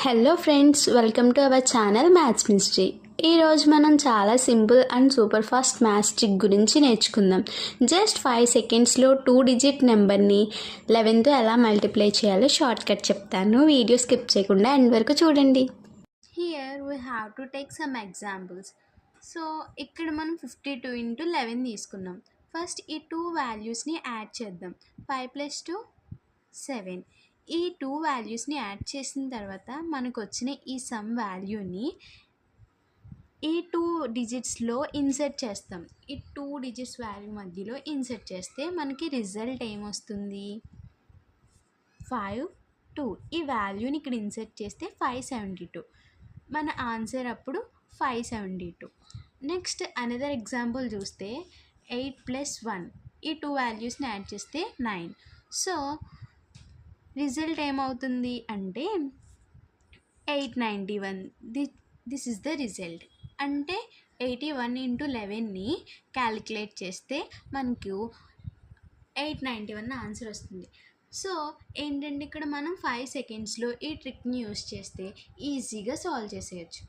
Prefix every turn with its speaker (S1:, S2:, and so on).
S1: Hello friends, welcome to our channel maths mystery. ఈరోజు మనం చాలా simple and super fast maths trick గురించి నేర్చుకుందాం. జస్ట్ 5 సెకండ్స్లో 2 డిజిట్ నెంబర్ని 11తో ఎలా మల్టిప్లై చేయాలో షార్ట్ కట్ చెప్తాను. వీడియో స్కిప్ చేయకుండా ఎండ్ వరకు చూడండి. Here we have to take some examples. So ఇక్కడ మనం 52 into 11 తీసుకున్నాం. ఫస్ట్ ఈ 2 వాల్యూస్ని యాడ్ చేద్దాం. 5 + 2 7. ఈ 2 వాల్యూస్ని యాడ్ చేసిన తర్వాత మనకు వచ్చిన ఈ సమ్ వాల్యూని ఈ 2 డిజిట్స్లో ఇన్సర్ట్ చేస్తాం. ఈ 2 డిజిట్స్ వాల్యూ మధ్యలో ఇన్సర్ట్ చేస్తే మనకి రిజల్ట్ ఏమొస్తుంది? 5 2. ఈ వాల్యూని ఇక్కడ ఇన్సర్ట్ చేస్తే 572. మన ఆన్సర్ అప్పుడు 572. నెక్స్ట్ అనదర్ ఎగ్జాంపుల్ చూస్తే 8 + 1. ఈ 2 వాల్యూస్ని యాడ్ చేస్తే 9. సో రిజల్ట్ ఏమవుతుంది అంటే 891. This is the result. అంటే 81 into 11ని క్యాలిక్యులేట్ చేస్తే మనకు 891 ఆన్సర్ వస్తుంది. సో ఏంటంటే ఇక్కడ మనం 5 సెకండ్స్లో ఈ ట్రిక్ని యూస్ చేస్తే ఈజీగా సాల్వ్ చేసేయచ్చు.